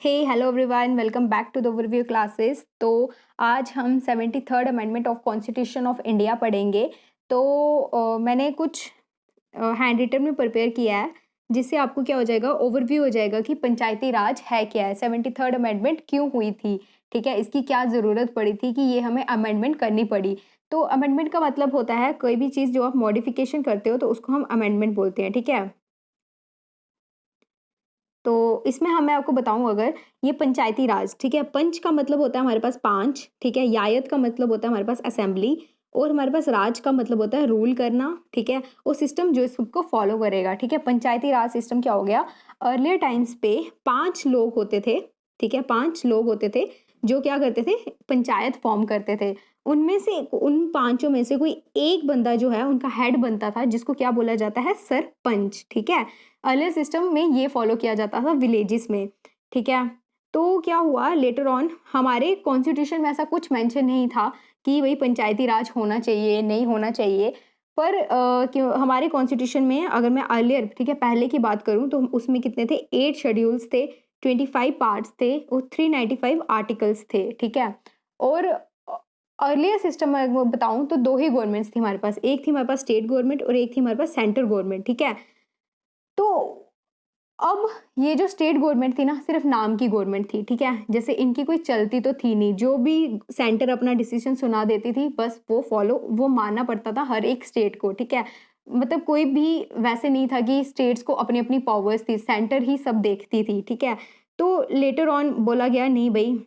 Hey hello everyone, welcome back to the overview classes. तो आज हम 73rd amendment of constitution of India पढ़ेंगे। तो मैंने कुछ हैंड रिटन में प्रिपेयर किया है, जिससे आपको क्या हो जाएगा, ओवरव्यू हो जाएगा कि पंचायती राज है क्या है, 73rd अमेंडमेंट क्यों हुई थी, ठीक है, इसकी क्या ज़रूरत पड़ी थी कि ये हमें अमेंडमेंट करनी पड़ी। तो अमेंडमेंट का मतलब होता है कोई भी चीज़ जो आप मॉडिफिकेशन करते हो तो उसको हम अमेंडमेंट बोलते हैं, ठीक है। तो इसमें मैं आपको बताऊँ, अगर ये पंचायती राज, ठीक है, पंच का मतलब होता है हमारे पास 5, ठीक है, यायत का मतलब होता है हमारे पास असेंबली, और हमारे पास राज का मतलब होता है रूल करना, ठीक है, और सिस्टम जो इसको फॉलो करेगा, ठीक है। पंचायती राज सिस्टम क्या हो गया, अर्लियर टाइम्स पे 5 लोग होते थे, ठीक है, 5 लोग होते थे जो क्या करते थे, पंचायत फॉर्म करते थे। उनमें से उन पांचों में से कोई एक बंदा जो है उनका हेड बनता था, जिसको क्या बोला जाता है, सरपंच, ठीक है। अर्लियर सिस्टम में ये फॉलो किया जाता था विलेजेस में, ठीक है। तो क्या हुआ लेटर ऑन, हमारे कॉन्स्टिट्यूशन में ऐसा कुछ मेंशन नहीं था कि वही पंचायती राज होना चाहिए नहीं होना चाहिए। पर क्यों हमारे कॉन्स्टिट्यूशन में, अगर मैं अर्लियर, ठीक है, पहले की बात करूं तो उसमें कितने थे, 8 शेड्यूल्स थे, 25 पार्ट्स थे और 395 आर्टिकल्स थे, ठीक है। और अर्लियर सिस्टम में अगर बताऊं तो दो ही गवर्नमेंट्स थी हमारे पास, एक थी हमारे पास स्टेट गवर्नमेंट और एक थी हमारे पास सेंट्रल गवर्नमेंट, ठीक है। तो अब ये जो स्टेट गवर्नमेंट थी ना, सिर्फ नाम की गवर्नमेंट थी, ठीक है, जैसे इनकी कोई चलती तो थी नहीं, जो भी सेंटर अपना डिसीजन सुना देती थी बस वो मानना पड़ता था हर एक स्टेट को, ठीक है। मतलब कोई भी वैसे नहीं था कि स्टेट्स को अपनी अपनी पावर्स थी, सेंटर ही सब देखती थी, ठीक है। तो लेटर ऑन बोला गया नहीं भाई,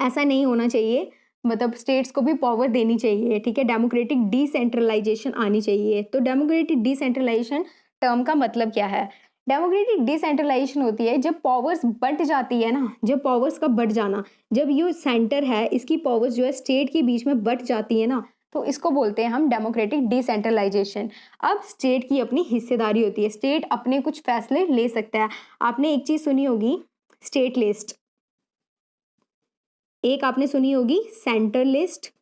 ऐसा नहीं होना चाहिए, मतलब स्टेट्स को भी पावर देनी चाहिए, ठीक है, डेमोक्रेटिक डिसेंट्रलाइजेशन आनी चाहिए। तो डेमोक्रेटिक डिसेंट्रलाइजेशन टर्म का मतलब क्या है, डेमोक्रेटिक डिसेंट्रलाइजेशन होती है जब पावर्स बंट जाती है ना, जब पावर्स का बंट जाना, जब ये सेंटर है इसकी पावर्स जो है स्टेट के बीच में बंट जाती है ना, तो इसको बोलते हैं हम डेमोक्रेटिक डिसेंट्रलाइजेशन। अब स्टेट की अपनी हिस्सेदारी होती है, स्टेट अपने कुछ फैसले ले सकता है। आपने एक चीज सुनी होगी, स्टेट लिस्ट, एक आपने सुनी होगी सेंटर लिस्ट,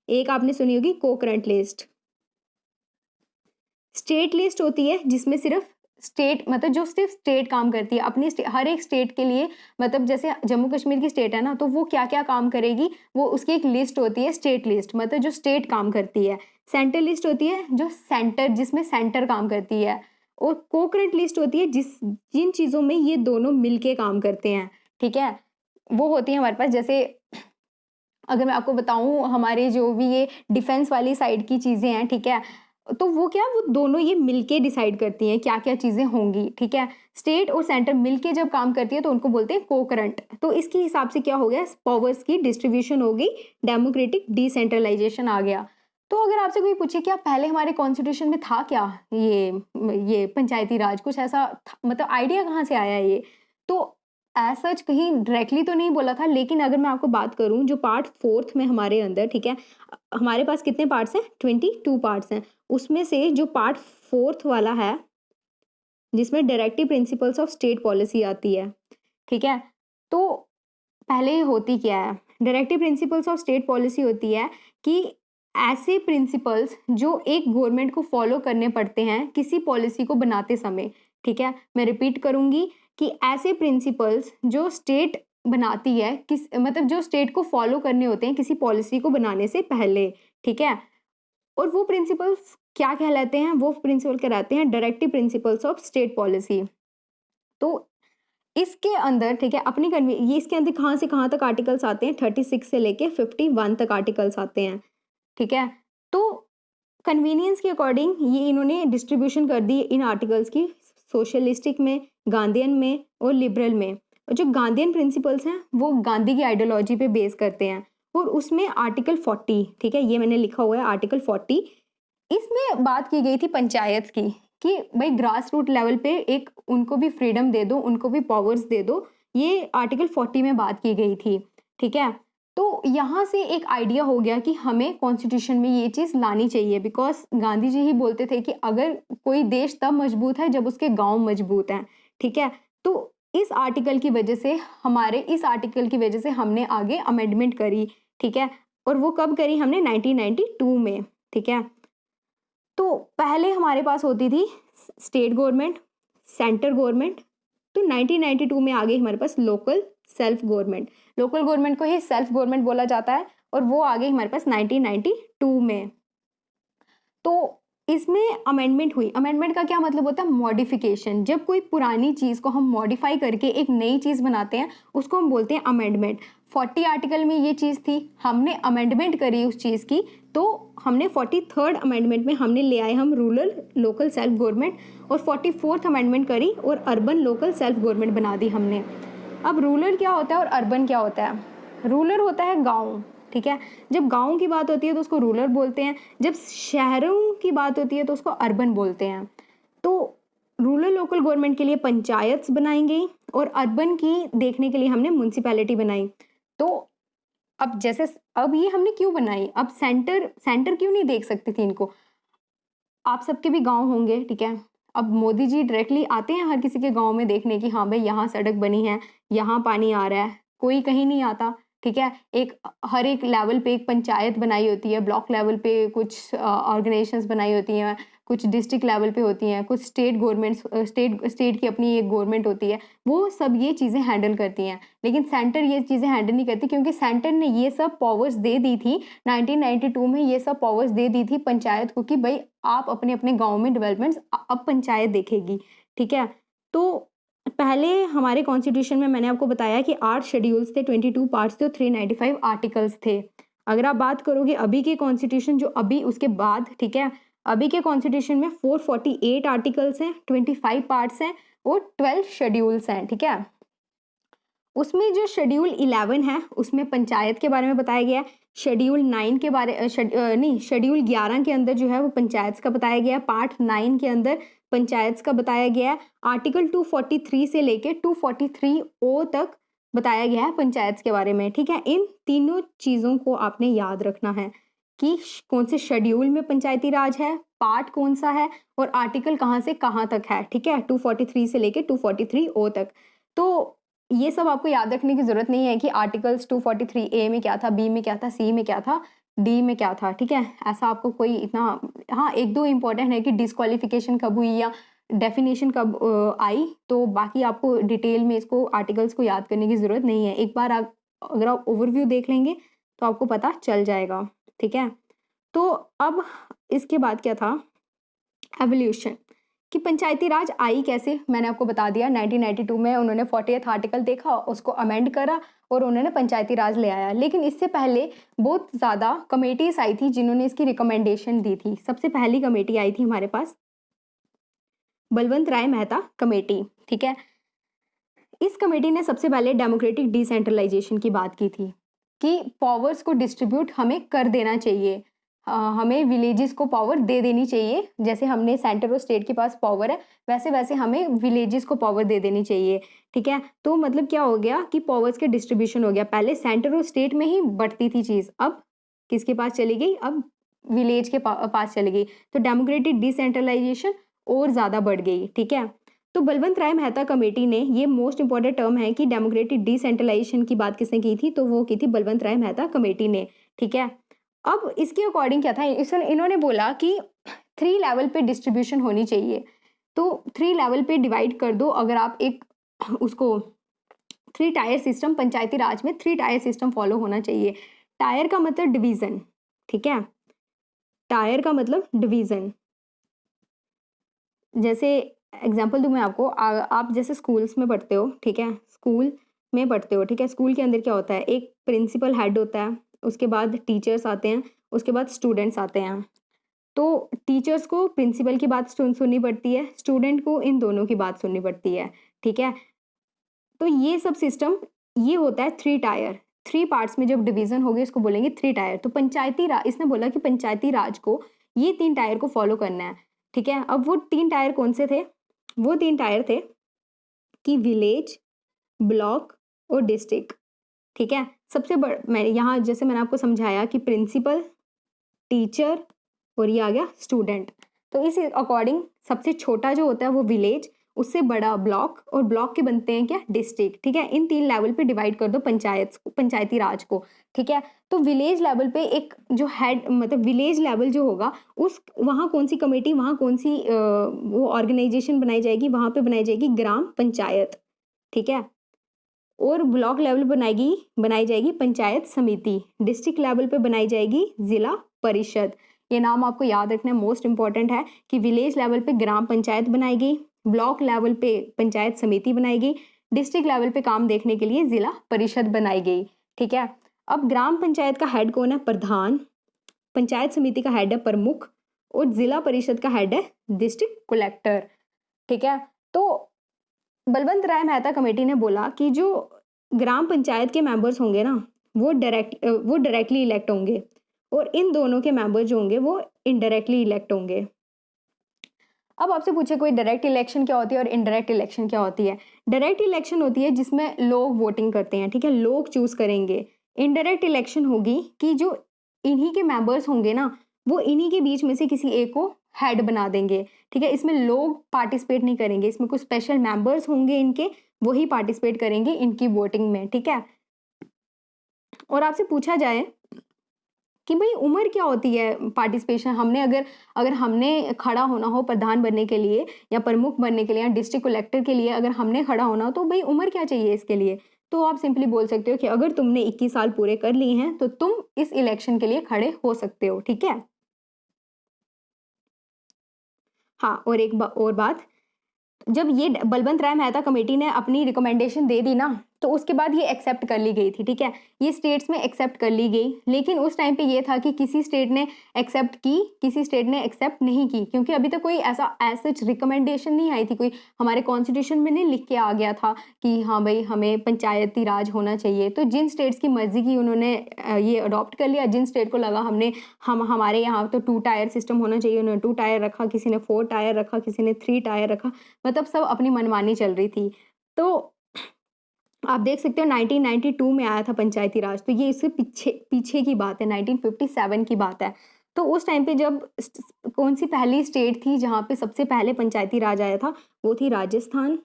एक आपने सुनी होगी कोकरेंट लिस्ट। स्टेट लिस्ट होती है जिसमें सिर्फ स्टेट, मतलब जो सिर्फ स्टेट काम करती है अपनी हर एक स्टेट के लिए, मतलब जैसे जम्मू कश्मीर की स्टेट है ना, तो वो क्या क्या काम करेगी वो उसकी एक लिस्ट होती है, स्टेट लिस्ट, मतलब जो स्टेट काम करती है। सेंटर लिस्ट होती है जो सेंटर, जिसमें सेंटर काम करती है। और कोकरेंट लिस्ट होती है जिन चीजों में ये दोनों मिलके काम करते हैं, ठीक है, वो होती है हमारे पास। जैसे अगर मैं आपको बताऊं, हमारे जो भी ये डिफेंस वाली साइड की चीजें हैं, ठीक है, तो वो क्या, वो दोनों ये मिलके डिसाइड करती हैं क्या क्या चीजें होंगी, ठीक है। स्टेट और सेंटर मिलके जब काम करती है तो उनको बोलते हैं कोकरंट। तो इसके हिसाब से क्या हो गया, पावर्स की डिस्ट्रीब्यूशन हो गई, डेमोक्रेटिक डिसेंट्रलाइजेशन आ गया। तो अगर आपसे कोई पूछे क्या पहले हमारे कॉन्स्टिट्यूशन में था क्या ये पंचायती राज, कुछ ऐसा मतलब आइडिया कहाँ से आया ये, तो एज सच कहीं डायरेक्टली तो नहीं बोला था, लेकिन अगर मैं आपको बात करूं जो पार्ट 4th में हमारे अंदर, ठीक है, हमारे पास कितने पार्ट्स हैं, 22 पार्ट्स हैं। उसमें से जो पार्ट 4th वाला है, जिसमें directive principles of state policy आती है, ठीक है। तो पहले होती क्या है, directive principles of state policy होती है कि ऐसे प्रिंसिपल्स जो एक गवर्नमेंट को फॉलो करने पड़ते हैं किसी पॉलिसी को बनाते समय, ठीक है। मैं रिपीट करूंगी कि ऐसे प्रिंसिपल्स जो स्टेट बनाती है, किस मतलब जो स्टेट को फॉलो करने होते हैं किसी पॉलिसी को बनाने से पहले, ठीक है। और वो प्रिंसिपल्स क्या कहलाते हैं, वो प्रिंसिपल कहलाते हैं directive principles of state policy. तो इसके अंदर, ठीक है, अपनी ये इसके अंदर कहाँ से कहाँ तक आर्टिकल्स आते हैं, 36 से लेके 51 तक आर्टिकल्स आते हैं, ठीक है। तो कन्वीनियंस के अकॉर्डिंग ये इन्होंने डिस्ट्रीब्यूशन कर दी इन आर्टिकल्स की, सोशलिस्टिक में, गांधीयन में और लिबरल में। और जो गांधीयन प्रिंसिपल्स हैं वो गांधी की आइडियोलॉजी पे बेस करते हैं। और उसमें आर्टिकल 40, ठीक है, ये मैंने लिखा हुआ है आर्टिकल 40, इसमें बात की गई थी पंचायत की, कि भाई ग्रास रूट लेवल पे एक उनको भी फ्रीडम दे दो, उनको भी पावर्स दे दो, ये आर्टिकल 40 में बात की गई थी, ठीक है। तो यहाँ से एक आइडिया हो गया कि हमें कॉन्स्टिट्यूशन में ये चीज़ लानी चाहिए, बिकॉज गांधी जी ही बोलते थे कि अगर कोई देश तब मजबूत है जब उसके गांव मजबूत हैं, ठीक है। तो इस आर्टिकल की वजह से, हमारे इस आर्टिकल की वजह से हमने आगे अमेंडमेंट करी, ठीक है। और वो कब करी हमने, 1992 में, ठीक है। तो पहले हमारे पास होती थी स्टेट गवर्नमेंट, सेंटर गवर्नमेंट, तो 1992 में आ गई हमारे पास local self government. Local government को ही सेल्फ गवर्नमेंट बोला जाता है और वो आ गई हमारे पास 1992 में। तो इसमें अमेंडमेंट हुई। अमेंडमेंट का क्या मतलब होता है? मॉडिफिकेशन। जब कोई पुरानी चीज़ को हम मॉडिफाई करके एक नई चीज़ बनाते हैं उसको हम बोलते हैं अमेंडमेंट। 40 आर्टिकल में ये चीज़ थी, हमने अमेंडमेंट करी उस चीज़ की, तो हमने 43rd अमेंडमेंट में हमने ले आए हम रूरल लोकल सेल्फ गवर्नमेंट, और 44th अमेंडमेंट करी और अर्बन लोकल सेल्फ गवर्नमेंट बना दी हमने। अब रूरल क्या होता है और अर्बन क्या होता है? रूरल होता है गाँव, ठीक है। जब गाँव की बात होती है तो उसको रूरल बोलते हैं, जब शहरों की बात होती है तो उसको अर्बन बोलते हैं। तो रूरल लोकल गवर्नमेंट के लिए पंचायत बनाई गई और अर्बन की देखने के लिए हमने म्यूनसिपैलिटी बनाई। तो अब जैसे अब ये हमने क्यों बनाई? अब सेंटर क्यों नहीं देख सकती थी इनको? आप सबके भी गांव होंगे, ठीक है। अब मोदी जी डायरेक्टली आते हैं हर किसी के गांव में देखने की, हाँ भाई यहाँ सड़क बनी है, यहाँ पानी आ रहा है, कोई कहीं नहीं आता, ठीक है। एक हर एक लेवल पे एक पंचायत बनाई होती है, ब्लॉक लेवल पे कुछ ऑर्गेनाइजेशंस बनाई होती हैं, कुछ डिस्ट्रिक्ट लेवल पे होती हैं, कुछ स्टेट गवर्नमेंट्स स्टेट की अपनी एक गवर्नमेंट होती है, वो सब ये चीज़ें हैंडल करती हैं। लेकिन सेंटर ये चीज़ें हैंडल नहीं करती क्योंकि सेंटर ने ये सब पावर्स दे दी थी 1992 में, ये सब पावर्स दे दी थी पंचायत को कि भाई आप अपने अपने गाँव में डेवलपमेंट्स अब पंचायत देखेगी, ठीक है। तो पहले हमारे कॉन्स्टिट्यूशन में मैंने आपको बताया कि 8 शेड्यूल्स थे, 22 पार्ट्स थे और 395 आर्टिकल्स थे। अगर आप बात करोगे अभी के कॉन्स्टिट्यूशन जो अभी उसके बाद, ठीक है, अभी के कॉन्स्टिट्यूशन में 448 आर्टिकल्स हैं, 25 पार्ट्स हैं और 12 शेड्यूल्स हैं, ठीक है। उसमें जो शेड्यूल 11 है उसमें पंचायत के बारे में बताया गया है। शेड्यूल 9 के बारे शेड्यूल 11 के अंदर जो है वो पंचायत का बताया गया है। पार्ट 9 के अंदर पंचायत का बताया गया है। आर्टिकल 243 से लेके 243 ओ तक बताया गया है पंचायत के बारे में, ठीक है। इन तीनों चीज़ों को आपने याद रखना है कि कौन से शेड्यूल में पंचायती राज है, पार्ट कौन सा है और आर्टिकल कहाँ से कहाँ तक है, ठीक है। 243 से लेके 243 ओ तक। तो ये सब आपको याद रखने की ज़रूरत नहीं है कि आर्टिकल्स 243 ए में क्या था, बी में क्या था, सी में क्या था, डी में क्या था, ठीक है। ऐसा आपको कोई इतना, हाँ एक दो इम्पोर्टेंट है कि डिस्क्वालिफिकेशन कब हुई या डेफिनेशन कब आई, तो बाकी आपको डिटेल में इसको आर्टिकल्स को याद करने की ज़रूरत नहीं है। एक बार आप अगर आप ओवरव्यू देख लेंगे तो आपको पता चल जाएगा, ठीक है। तो अब इसके बाद क्या था? एवोल्यूशन कि पंचायती राज आई कैसे, मैंने आपको बता दिया। 1992 में उन्होंने 40th आर्टिकल देखा, उसको अमेंड करा और उन्होंने पंचायती राज ले आया। लेकिन इससे पहले बहुत ज़्यादा कमेटीज आई थी जिन्होंने इसकी रिकमेंडेशन दी थी। सबसे पहली कमेटी आई थी हमारे पास बलवंत राय मेहता कमेटी, ठीक है। इस कमेटी ने सबसे पहले डेमोक्रेटिक डिसेंट्रलाइजेशन की बात की थी कि पावर्स को डिस्ट्रीब्यूट हमें कर देना चाहिए, हमें विलेजेस को पावर दे देनी चाहिए। जैसे हमने सेंटर और स्टेट के पास पावर है वैसे वैसे हमें विलेजेस को पावर दे देनी चाहिए, ठीक है। तो मतलब क्या हो गया कि पावर्स के डिस्ट्रीब्यूशन हो गया। पहले सेंटर और स्टेट में ही बढ़ती थी चीज़, अब किसके पास चली गई? अब विलेज के पास चली गई। तो डेमोक्रेटिक डिसेंट्रलाइजेशन और ज़्यादा बढ़ गई, ठीक है। तो बलवंत राय मेहता कमेटी ने, ये मोस्ट इंपॉर्टेंट टर्म है कि डेमोक्रेटिक डिसेंट्रलाइजेशन की बात किसने की थी, तो वो की थी बलवंत राय मेहता कमेटी ने, ठीक है। अब इसके अकॉर्डिंग क्या था, इन्होंने बोला कि 3 लेवल पे डिस्ट्रीब्यूशन होनी चाहिए। तो 3 लेवल पे डिवाइड कर दो। अगर आप एक उसको 3 टायर सिस्टम, पंचायती राज में 3 टायर सिस्टम फॉलो होना चाहिए। टायर का मतलब डिवीजन, ठीक है। टायर का मतलब डिवीजन। जैसे एग्जाम्पल दूं मैं आपको, आप जैसे स्कूल्स में पढ़ते हो, ठीक है, स्कूल में पढ़ते हो, ठीक है। स्कूल के अंदर क्या होता है? एक प्रिंसिपल हेड होता है, उसके बाद टीचर्स आते हैं, उसके बाद स्टूडेंट्स आते हैं। तो टीचर्स को प्रिंसिपल की बात सुननी पड़ती है, स्टूडेंट को इन दोनों की बात सुननी पड़ती है, ठीक है। तो ये सब सिस्टम ये होता है 3 टायर। 3 पार्ट्स में जब डिवीजन होगी इसको बोलेंगे 3 टायर। तो पंचायती राज, इसने बोला कि पंचायती राज को ये 3 टायर को फॉलो करना है, ठीक है। अब वो 3 टायर कौन से थे? वो 3 टायर थे कि विलेज, ब्लॉक और डिस्ट्रिक्ट, ठीक है। सबसे मैं यहाँ जैसे मैंने आपको समझाया कि प्रिंसिपल, टीचर और ये आ गया स्टूडेंट। तो इस अकॉर्डिंग सबसे छोटा जो होता है वो विलेज, उससे बड़ा ब्लॉक और ब्लॉक के बनते हैं क्या? डिस्ट्रिक्ट, ठीक है। इन 3 लेवल पे डिवाइड कर दो पंचायती राज को, ठीक है। तो विलेज लेवल पे एक जो हेड, मतलब विलेज लेवल जो होगा उस वहाँ कौन सी कमेटी, वहाँ कौन सी वो ऑर्गेनाइजेशन बनाई जाएगी? वहाँ पे बनाई जाएगी ग्राम पंचायत, ठीक है। और ब्लॉक लेवल बनाई जाएगी पंचायत समिति, डिस्ट्रिक्ट लेवल पे बनाई जाएगी जिला परिषद। ये नाम आपको याद रखना है, मोस्ट इंपॉर्टेंट है कि विलेज लेवल पे ग्राम पंचायत बनाई गई, ब्लॉक लेवल पे पंचायत समिति बनाई गई, डिस्ट्रिक्ट लेवल पे काम देखने के लिए जिला परिषद बनाई गई। ठीक है। अब ग्राम पंचायत का हेड कौन है? प्रधान। पंचायत समिति का हेड है प्रमुख और जिला परिषद का हेड है डिस्ट्रिक्ट कलेक्टर। ठीक है। तो बलवंत राय मेहता कमेटी ने बोला कि जो ग्राम पंचायत के मेंबर्स होंगे ना वो डायरेक्टली इलेक्ट होंगे और इन दोनों के मेंबर जो होंगे वो इनडायरेक्टली इलेक्ट होंगे। अब आपसे पूछे कोई डायरेक्ट इलेक्शन क्या होती है और इनडायरेक्ट इलेक्शन क्या होती है? डायरेक्ट इलेक्शन होती है जिसमें लोग वोटिंग करते हैं, ठीक है, लोग चूज करेंगे। इनडायरेक्ट इलेक्शन होगी कि जो इन्हीं के मेंबर्स होंगे ना वो इन्हीं के बीच में से किसी एक को हेड बना देंगे। ठीक है। इसमें लोग पार्टिसिपेट नहीं करेंगे, इसमें कुछ स्पेशल मेंबर्स होंगे इनके, वही पार्टिसिपेट करेंगे इनकी वोटिंग में। ठीक है। और आपसे पूछा जाए कि भाई उम्र क्या होती है पार्टिसिपेशन, हमने अगर हमने खड़ा होना हो प्रधान बनने के लिए या प्रमुख बनने के लिए या डिस्ट्रिक्ट कलेक्टर के लिए अगर हमने खड़ा होना हो तो भाई उम्र क्या चाहिए इसके लिए? तो आप सिंपली बोल सकते हो कि अगर तुमने 21 साल पूरे कर लिए हैं तो तुम इस इलेक्शन के लिए खड़े हो सकते हो। ठीक है। हाँ, और और बात, जब ये बलवंत राय मेहता कमेटी ने अपनी रिकमेंडेशन दे दी ना तो उसके बाद ये एक्सेप्ट कर ली गई थी। ठीक है। ये स्टेट्स में एक्सेप्ट कर ली गई, लेकिन उस टाइम पे ये था कि किसी स्टेट ने एक्सेप्ट की, किसी स्टेट ने एक्सेप्ट नहीं की, क्योंकि अभी तक कोई ऐसा सच रिकमेंडेशन नहीं आई थी, कोई हमारे कॉन्स्टिट्यूशन में नहीं लिख के आ गया था कि हाँ भाई हमें पंचायती राज होना चाहिए। तो जिन स्टेट्स की मर्जी की उन्होंने ये अडॉप्ट कर लिया, जिन स्टेट को लगा हमारे यहाँ तो 2 टायर सिस्टम होना चाहिए, उन्होंने 2 टायर रखा, किसी ने 4 टायर रखा, किसी ने 3 टायर रखा, मतलब सब अपनी मनमानी चल रही थी। तो आप देख सकते हो 1992 में आया था पंचायती राज, तो ये इससे पीछे की बात है, 1957 की बात है। तो उस टाइम पे जब कौन सी पहली स्टेट थी जहां पे सबसे पहले पंचायती राज आया था? वो थी राजस्थान।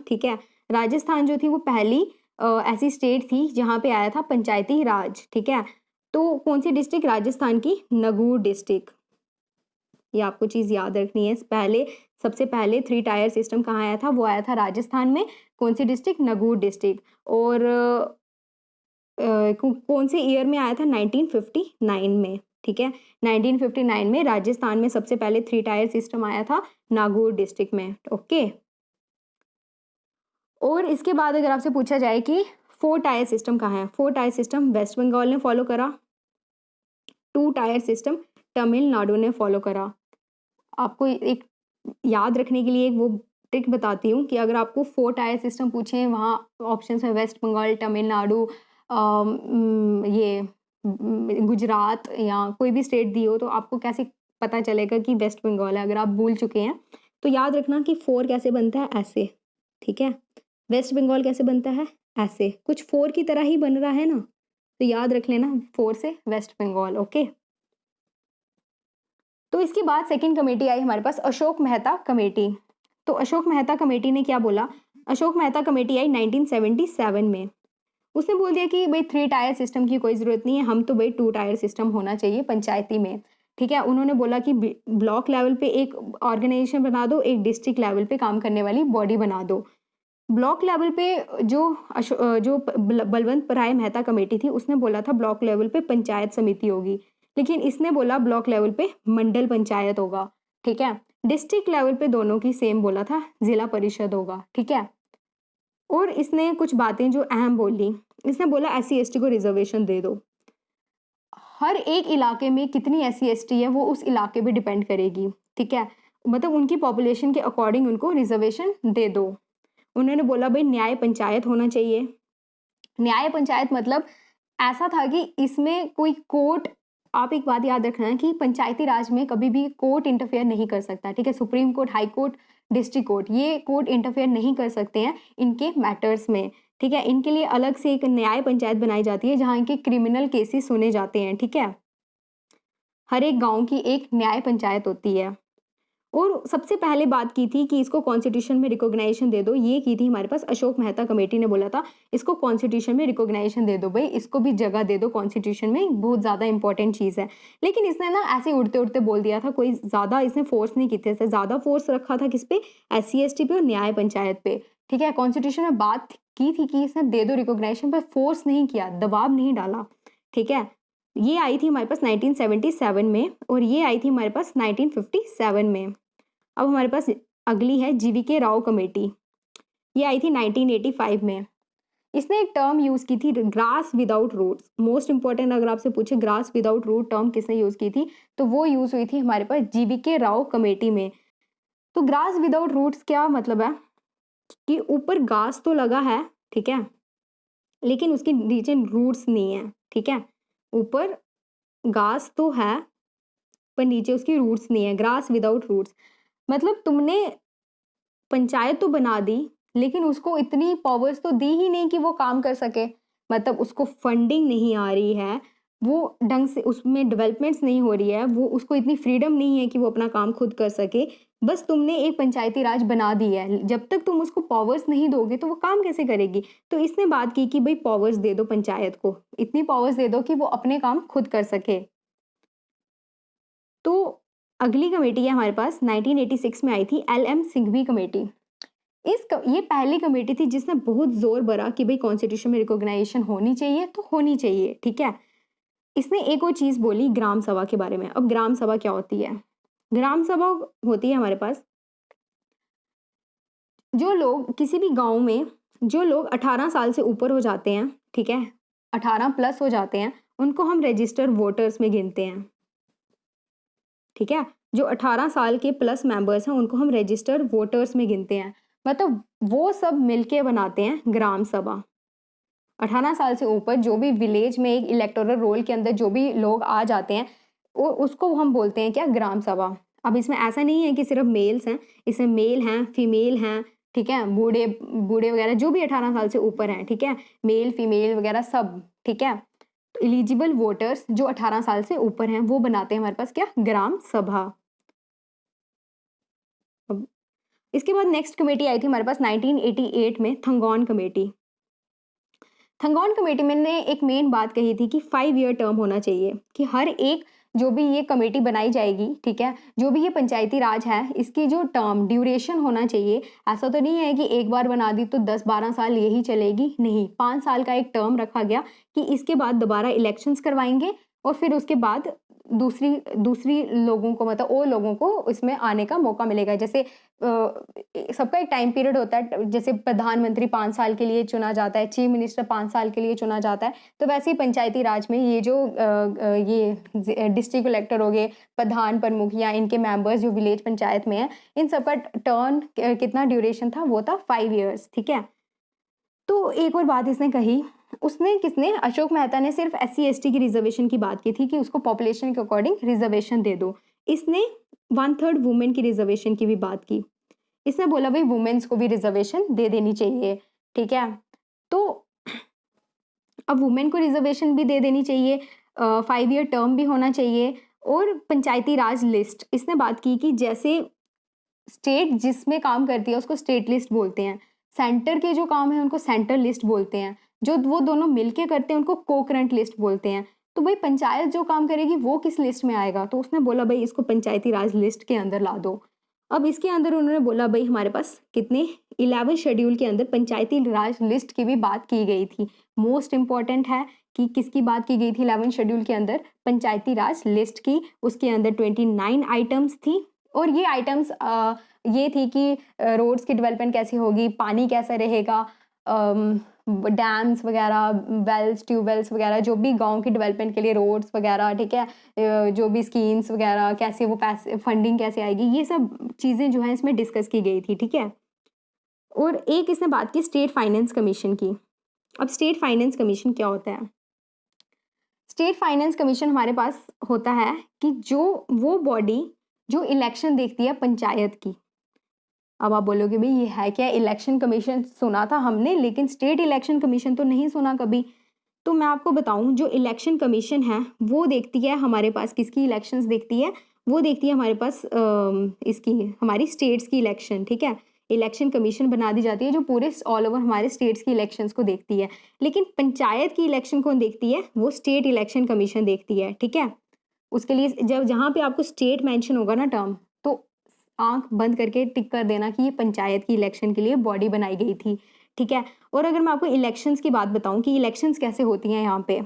ठीक है। राजस्थान जो थी वो पहली ऐसी स्टेट थी जहां पे आया था पंचायती राज। ठीक है। तो कौन सी डिस्ट्रिक्ट? राजस्थान की नगूर डिस्ट्रिक्ट। ये आपको चीज याद रखनी है। सबसे पहले 3 टायर सिस्टम कहाँ आया था? वो आया था राजस्थान में। कौन सी डिस्ट्रिक्ट? नगूर डिस्ट्रिक्ट। और कौन से ईयर में आया था? 1959 में। ठीक है। 1959 में राजस्थान में सबसे पहले 3 टायर सिस्टम आया था नागौर डिस्ट्रिक्ट में। ओके। और इसके बाद अगर आपसे पूछा जाए कि 4 टायर सिस्टम कहाँ है? 4 टायर सिस्टम वेस्ट बंगाल ने फॉलो करा, 2 टायर सिस्टम तमिलनाडु ने फॉलो करा। आपको एक याद रखने के लिए एक वो ट्रिक बताती हूँ कि अगर आपको 4 टायर सिस्टम पूछे, वहाँ ऑप्शंस में वेस्ट बंगाल, तमिलनाडु, गुजरात या कोई भी स्टेट दी हो तो आपको कैसे पता चलेगा कि वेस्ट बंगाल है? अगर आप भूल चुके हैं तो याद रखना कि 4 कैसे बनता है? ऐसे। ठीक है। वेस्ट बंगाल कैसे बनता है? ऐसे। कुछ 4 की तरह ही बन रहा है ना, तो याद रख लेना 4 से वेस्ट बंगाल। ओके। तो इसके बाद सेकंड कमेटी आई हमारे पास, अशोक मेहता कमेटी। तो अशोक मेहता कमेटी ने क्या बोला? अशोक मेहता कमेटी आई 1977 में। उसने बोल दिया कि भाई 3 टायर सिस्टम की कोई ज़रूरत नहीं है, हम तो भाई 2 टायर सिस्टम होना चाहिए पंचायती में। ठीक है। उन्होंने बोला कि ब्लॉक लेवल पे एक ऑर्गेनाइजेशन बना दो, एक डिस्ट्रिक्ट लेवल पे काम करने वाली बॉडी बना दो। ब्लॉक लेवल पे जो बलवंत राय मेहता कमेटी थी उसने बोला था ब्लॉक लेवल पे पंचायत समिति होगी, लेकिन इसने बोला ब्लॉक लेवल पे मंडल पंचायत होगा। ठीक है। डिस्ट्रिक्ट लेवल पे दोनों की सेम बोला था, जिला परिषद होगा। ठीक है। और इसने कुछ बातें जो अहम बोली, इसने बोला SC ST को रिजर्वेशन दे दो। हर एक इलाके में कितनी SC ST है वो उस इलाके पे डिपेंड करेगी। ठीक है। मतलब उनकी पॉपुलेशन के अकॉर्डिंग उनको रिजर्वेशन दे दो। उन्होंने बोला भाई न्याय पंचायत होना चाहिए। न्याय पंचायत मतलब ऐसा था कि इसमें कोई कोर्ट, आप एक बात याद रखना है कि पंचायती राज में कभी भी कोर्ट इंटरफेयर नहीं कर सकता। ठीक है। Supreme court, high court, district court, ये कोर्ट इंटरफेयर नहीं कर सकते हैं इनके मैटर्स में। ठीक है। इनके लिए अलग से एक न्याय पंचायत बनाई जाती है जहां इनके क्रिमिनल केसेस सुने जाते हैं। ठीक है। हर एक गांव की एक न्याय पंचायत होती है। और सबसे पहले बात की थी कि इसको कॉन्स्टिट्यूशन में रिकॉग्नाइजेशन दे दो, ये की थी हमारे पास अशोक मेहता कमेटी ने बोला था इसको कॉन्स्टिट्यूशन में रिकॉग्नाइजेशन दे दो भाई, इसको भी जगह दे दो कॉन्स्टिट्यूशन में, बहुत ज़्यादा इंपॉर्टेंट चीज़ है। लेकिन इसने ना ऐसे उड़ते उड़ते बोल दिया था, कोई ज़्यादा इसने फोर्स नहीं की थी, ज़्यादा फोर्स रखा था किस पे, SC ST पे और न्याय पंचायत पे, ठीक है। कॉन्स्टिट्यूशन में बात की थी कि इसने दे दो रिकॉग्नाइजेशन, पर फोर्स नहीं किया, दबाव नहीं डाला, ठीक है। ये आई थी हमारे पास 1977 में और ये आई थी हमारे पास 1957 में। अब हमारे पास अगली है GVK राव कमेटी, ये आई थी 1985 में। इसने एक टर्म यूज़ की थी grass without roots, most important अगर आपसे पूछे ग्रास विदाउट रूट टर्म किसने यूज़ की थी, तो वो यूज़ हुई थी हमारे पास GVK राव कमेटी में। तो ग्रास विदाउट रूट्स क्या मतलब है कि ऊपर घास तो लगा है, ठीक है, लेकिन उसके नीचे रूट्स नहीं है, ठीक है। ऊपर घास तो है पर नीचे उसकी रूट्स नहीं है, ग्रास विदाउट रूट्स। मतलब तुमने पंचायत तो बना दी लेकिन उसको इतनी पावर्स तो दी ही नहीं कि वो काम कर सके, मतलब उसको फंडिंग नहीं आ रही है, वो ढंग से उसमें डेवलपमेंट्स नहीं हो रही है, वो उसको इतनी फ्रीडम नहीं है कि वो अपना काम खुद कर सके। बस तुमने एक पंचायती राज बना दी है, जब तक तुम उसको पावर्स नहीं दोगे तो वो काम कैसे करेगी। तो इसने बात की कि भाई पावर्स दे दो पंचायत को, इतनी पावर्स दे दो कि वो अपने काम खुद कर सके। तो अगली कमेटी है हमारे पास 1986 में आई थी LM सिंघवी कमेटी। ये पहली कमेटी थी जिसने बहुत जोर भरा कि भाई कॉन्स्टिट्यूशन में रिकॉग्नाइजेशन होनी चाहिए तो होनी चाहिए, ठीक है। इसने एक और चीज बोली ग्राम सभा के बारे में। अब ग्राम सभा क्या होती है, ग्राम सभा होती है हमारे पास जो लोग किसी भी गांव में, जो लोग 18 साल से ऊपर हो जाते हैं, ठीक है, 18 प्लस हो जाते हैं, उनको हम रजिस्टर वोटर्स में गिनते हैं, ठीक है। जो 18 साल के प्लस मेंबर्स हैं उनको हम रजिस्टर वोटर्स में गिनते हैं, मतलब वो सब मिलके बनाते हैं ग्राम सभा। 18 साल से ऊपर जो भी विलेज में एक इलेक्टोरल रोल के अंदर जो भी लोग आ जाते हैं उसको हम बोलते हैं क्या, ग्राम सभा। अब इसमें ऐसा नहीं है कि सिर्फ मेल्स हैं, इसमें मेल हैं, फीमेल हैं, ठीक है, बूढ़े बूढ़े वगैरह जो भी 18 साल से ऊपर हैं, ठीक है, मेल फीमेल वगैरह सब, ठीक है। तो एलिजिबल वोटर्स जो 18 साल से ऊपर हैं वो बनाते हैं हमारे पास क्या, ग्राम सभा। अब इसके बाद नेक्स्ट कमेटी आई थी हमारे पास 1988 में, थंगौन कमेटी। थंगौन कमेटी में ने एक मेन बात कही थी कि 5 ईयर टर्म होना चाहिए, कि हर एक जो भी ये कमेटी बनाई जाएगी, ठीक है, जो भी ये पंचायती राज है इसकी जो टर्म ड्यूरेशन होना चाहिए, ऐसा तो नहीं है कि एक बार बना दी तो 10-12 साल यही चलेगी, नहीं, 5 साल का एक टर्म रखा गया कि इसके बाद दोबारा इलेक्शंस करवाएंगे और फिर उसके बाद दूसरी दूसरी लोगों को, मतलब और लोगों को इसमें आने का मौका मिलेगा। जैसे सबका एक टाइम पीरियड होता है, जैसे प्रधानमंत्री 5 साल के लिए चुना जाता है, चीफ मिनिस्टर 5 साल के लिए चुना जाता है, तो वैसे ही पंचायती राज में ये जो ये डिस्ट्रिक्ट कलेक्टर हो गए, प्रधान प्रमुख या इनके मेंबर्स जो विलेज पंचायत में है, इन सबका टर्न कितना ड्यूरेशन था, वो था 5 ईयर्स, ठीक है। तो एक और बात इसने कही, उसने किसने, अशोक मेहता ने सिर्फ SC ST की रिजर्वेशन की बात की थी कि उसको पॉपुलेशन के अकॉर्डिंग रिजर्वेशन दे दो। इसने 1/3 वुमेन की रिजर्वेशन की भी बात की। इसने बोला भाई वुमेन्स को भी रिजर्वेशन दे देनी चाहिए, ठीक है। तो अब वुमेन को रिजर्वेशन भी दे देनी चाहिए, 5 ईयर टर्म भी होना चाहिए, और पंचायती राज लिस्ट इसने बात की कि जैसे स्टेट जिसमें काम करती है उसको स्टेट लिस्ट बोलते हैं, सेंटर के जो काम है उनको सेंटर लिस्ट बोलते हैं, जो वो दोनों मिलके करते हैं उनको कोकरेंट लिस्ट बोलते हैं। तो भाई पंचायत जो काम करेगी वो किस लिस्ट में आएगा, तो उसने बोला भाई इसको पंचायती राज लिस्ट के अंदर ला दो। अब इसके अंदर उन्होंने बोला भाई हमारे पास कितने 11 शेड्यूल के अंदर पंचायती राज लिस्ट की भी बात की गई थी। मोस्ट इंपॉर्टेंट है कि किसकी बात की गई थी 11 शेड्यूल के अंदर, पंचायती राज लिस्ट की। उसके अंदर 29 आइटम्स थी, और ये आइटम्स ये थी कि रोड्स की डेवलपमेंट कैसी होगी, पानी कैसा रहेगा, डैम्स वगैरह, वेल्स ट्यूबवेल्स वगैरह, जो भी गांव की डेवलपमेंट के लिए रोड्स वगैरह, ठीक है, जो भी स्कीम्स वगैरह कैसे, वो पैसे फंडिंग कैसे आएगी, ये सब चीज़ें जो हैं इसमें डिस्कस की गई थी, ठीक है। और एक इसने बात की स्टेट फाइनेंस कमीशन की। अब स्टेट फाइनेंस कमीशन क्या होता है, स्टेट फाइनेंस कमीशन हमारे पास होता है कि जो वो बॉडी जो इलेक्शन देखती है पंचायत की। अब आप बोलोगे भाई ये है क्या, इलेक्शन कमीशन सुना था हमने लेकिन स्टेट इलेक्शन कमीशन तो नहीं सुना कभी। तो मैं आपको बताऊं, जो इलेक्शन कमीशन है वो देखती है हमारे पास किसकी इलेक्शंस देखती है, वो देखती है हमारे पास इसकी हमारी स्टेट्स की इलेक्शन, ठीक है। इलेक्शन कमीशन बना दी जाती है जो पूरे ऑल ओवर हमारे स्टेट्स की इलेक्शंस को देखती है। लेकिन पंचायत की इलेक्शन कौन देखती है? वो स्टेट इलेक्शन कमीशन देखती है, ठीक है। उसके लिए जब जहाँ पे आपको स्टेट मेंशन होगा ना टर्म, तो आँख बंद करके टिक कर देना कि ये पंचायत की इलेक्शन के लिए बॉडी बनाई गई थी, ठीक है। और अगर मैं आपको इलेक्शंस की बात बताऊँ कि इलेक्शंस कैसे होती हैं यहाँ पे,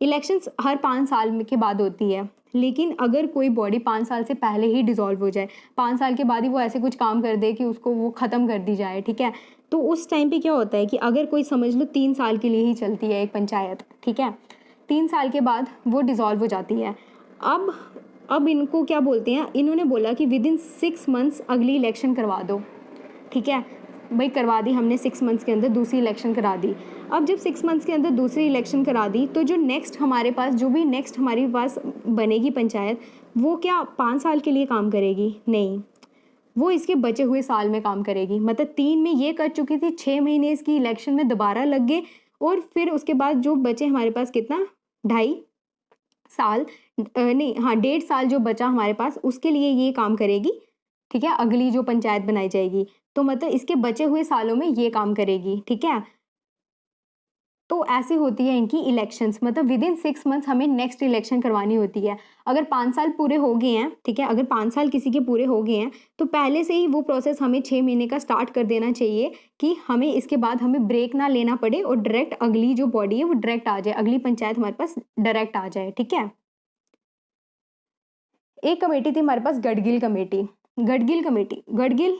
इलेक्शंस हर 5 साल के बाद होती है। लेकिन अगर कोई बॉडी 5 साल से पहले ही डिसॉल्व हो जाए, 5 साल के बाद ही वो ऐसे कुछ काम कर दे कि उसको वो ख़त्म कर दी जाए, ठीक है। तो उस टाइम पे क्या होता है कि अगर कोई समझ लो 3 साल के लिए ही चलती है एक पंचायत, ठीक है। 3 साल के बाद वो डिसॉल्व हो जाती है। अब अब इनको क्या बोलते हैं, इन्होंने बोला कि विदिन 6 मंथ्स अगली इलेक्शन करवा दो, ठीक है। भाई करवा दी हमने, 6 मंथ्स के अंदर दूसरी इलेक्शन करा दी। अब जब 6 मंथ्स के अंदर दूसरी इलेक्शन करा दी, तो जो नेक्स्ट हमारे पास हमारे पास बनेगी पंचायत, वो क्या 5 साल के लिए काम करेगी? नहीं, वो इसके बचे हुए साल में काम करेगी। मतलब 3 में ये कर चुकी थी, 6 महीने इसकी इलेक्शन में दोबारा लग गए, और फिर उसके बाद जो बचे हमारे पास कितना, 2.5 साल, नहीं हाँ 1.5 साल जो बचा हमारे पास, उसके लिए ये काम करेगी, ठीक है। अगली जो पंचायत बनाई जाएगी, तो मतलब इसके बचे हुए सालों में ये काम करेगी, ठीक है। तो ऐसी होती है इनकी इलेक्शंस, मतलब विदिन 6 मंथ्स हमें नेक्स्ट इलेक्शन करवानी होती है। अगर 5 साल पूरे हो गए हैं, ठीक है, अगर 5 साल किसी के पूरे हो गए हैं, तो पहले से ही वो प्रोसेस हमें 6 महीने का स्टार्ट कर देना चाहिए कि हमें इसके बाद हमें ब्रेक ना लेना पड़े और डायरेक्ट अगली जो बॉडी है वो डायरेक्ट आ जाए, अगली पंचायत हमारे पास डायरेक्ट आ जाए, ठीक है। एक कमेटी थी हमारे पास, गडगिल कमेटी। गडगिल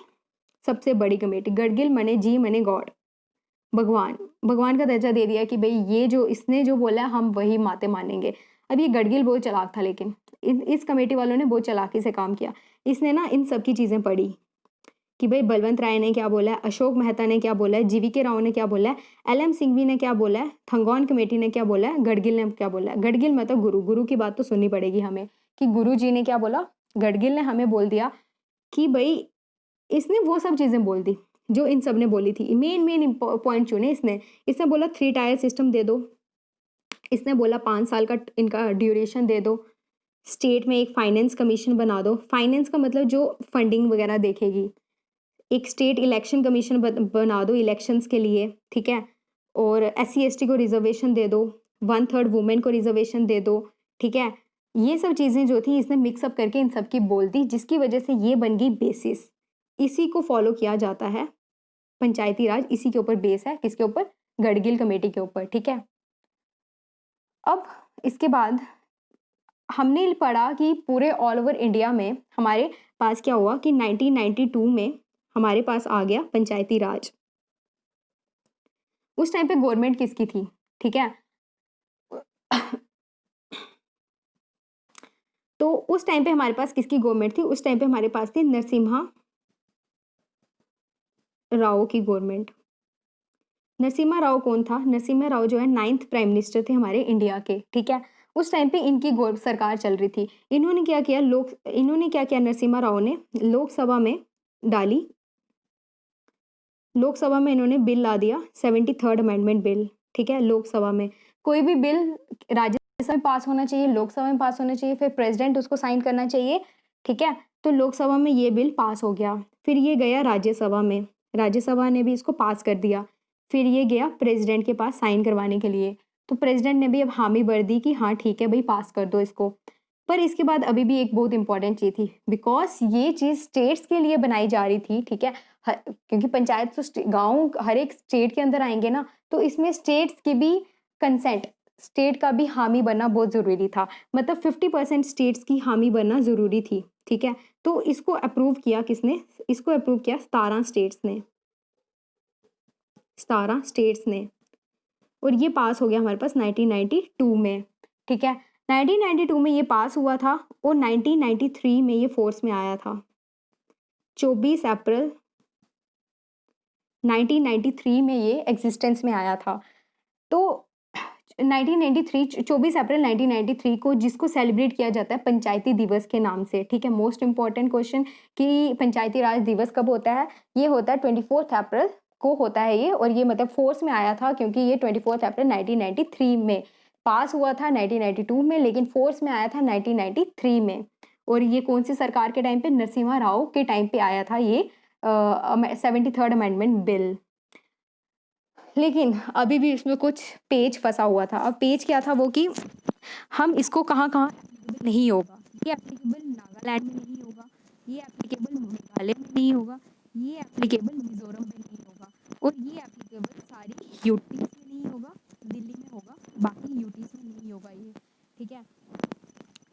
सबसे बड़ी कमेटी। गडगिल मने जी मने गॉड, भगवान का दर्जा दे दिया कि भाई ये जो इसने जो बोला हम वही माते मानेंगे। अब ये गडगिल बहुत चालाक था, लेकिन इस कमेटी वालों ने बहुत चालाकी से काम किया। इसने ना इन सब की चीज़ें पढ़ी कि भाई बलवंत राय ने क्या बोला है, अशोक मेहता ने क्या बोला है, जीवीके राव ने क्या बोला है, एलएम सिंघवी ने क्या बोला है, थंगौन कमेटी ने क्या बोला है, गडगिल ने क्या बोला है। गडगिल मतलब गुरु की बात तो सुननी पड़ेगी हमें कि गुरु जी ने क्या बोला। गडगिल ने हमें बोल दिया कि भाई, इसने वो सब चीज़ें बोल दी जो इन सब ने बोली थी। मेन पॉइंट चुने इसने बोला 3 टायर सिस्टम दे दो, इसने बोला 5 साल का इनका ड्यूरेशन दे दो, स्टेट में एक फाइनेंस कमीशन बना दो। फाइनेंस का मतलब जो फंडिंग वगैरह देखेगी। एक स्टेट इलेक्शन कमीशन बना दो इलेक्शंस के लिए, ठीक है। और SC ST को रिजर्वेशन दे दो, 1/3 वुमेन को रिजर्वेशन दे दो, ठीक है। ये सब चीज़ें जो थी इसने मिक्सअप करके इन सब की बोल दी, जिसकी वजह से ये बन गई बेसिस। इसी को फॉलो किया जाता है पंचायती राज, इसी के ऊपर बेस है। किसके ऊपर? गडगिल कमेटी के ऊपर, ठीक है। अब इसके बाद हमने पढ़ा कि पूरे ऑल ओवर इंडिया में हमारे पास क्या हुआ कि 1992 में हमारे पास आ गया पंचायती राज। उस टाइम पे गवर्नमेंट किसकी थी, ठीक है। तो उस टाइम पे हमारे पास किसकी गवर्नमेंट थी? उस टाइम पे हमारे पास थी नरसिम्हा राव की गवर्नमेंट। नरसिम्हा राव कौन था? नरसिम्हा राव जो है 9th प्राइम मिनिस्टर थे हमारे इंडिया के, ठीक है। उस टाइम पे इनकी सरकार चल रही थी। इन्होंने क्या किया, नरसिम्हा राव ने लोकसभा में डाली, लोकसभा में इन्होंने बिल ला दिया 73rd अमेंडमेंट बिल, ठीक है। लोकसभा में कोई भी बिल राज्यसभा में पास होना चाहिए, लोकसभा में पास होना चाहिए, फिर प्रेसिडेंट उसको साइन करना चाहिए, ठीक है। तो लोकसभा में ये बिल पास हो गया, फिर ये गया राज्यसभा में, राज्यसभा ने भी इसको पास कर दिया, फिर ये गया प्रेसिडेंट के पास साइन करवाने के लिए। तो प्रेसिडेंट ने भी अब हामी भर दी कि हाँ ठीक है भाई, पास कर दो इसको। पर इसके बाद अभी भी एक बहुत इंपॉर्टेंट चीज़ थी, बिकॉज ये चीज़ स्टेट्स के लिए बनाई जा रही थी, ठीक है। क्योंकि पंचायत तो गाँव हर एक स्टेट के अंदर आएंगे ना, तो इसमें स्टेट्स की भी कंसेंट, स्टेट का भी हामी बनना बहुत ज़रूरी था। मतलब 50% स्टेट्स की हामी बनना ज़रूरी थी, ठीक है। तो इसको अप्रूव किया किसने? इसको अप्रूव किया 17 स्टेट्स ने, 17 स्टेट्स ने। और ये पास हो गया हमारे पास 1992 में, ठीक है। 1992 में ये पास हुआ था और 1993 में ये फोर्स में आया था। 24 अप्रैल 1993 में ये एग्जिस्टेंस में आया था। तो 24 अप्रैल 1993 को जिसको सेलिब्रेट किया जाता है पंचायती दिवस के नाम से, ठीक है। मोस्ट इंपॉर्टेंट क्वेश्चन कि पंचायती राज दिवस कब होता है? ये होता है 24 अप्रैल को होता है ये, और ये मतलब फोर्स में आया था क्योंकि ये 24 अप्रैल 1993 में पास हुआ था, 1992 में, लेकिन फोर्स में आया था 1993 में। और ये कौन सी सरकार के टाइम पे? नरसिम्हा राव के टाइम पे आया था ये 73rd अमेंडमेंट बिल। लेकिन अभी भी इसमें कुछ पेच फंसा हुआ था। अब पेच क्या था वो कि हम इसको कहाँ-कहाँ एप्लीकेबल नहीं होगा। ये एप्लीकेबल नागालैंड में नहीं होगा, ये एप्लीकेबल मेघालय में नहीं होगा, ये एप्लीकेबल मिज़ोरम में नहीं होगा और ये एप्लीकेबल सारी यूटीज़ में नहीं होगा, दिल्ली में होगा, बाकी यूटीज़ में नहीं होगा ये, ठीक है?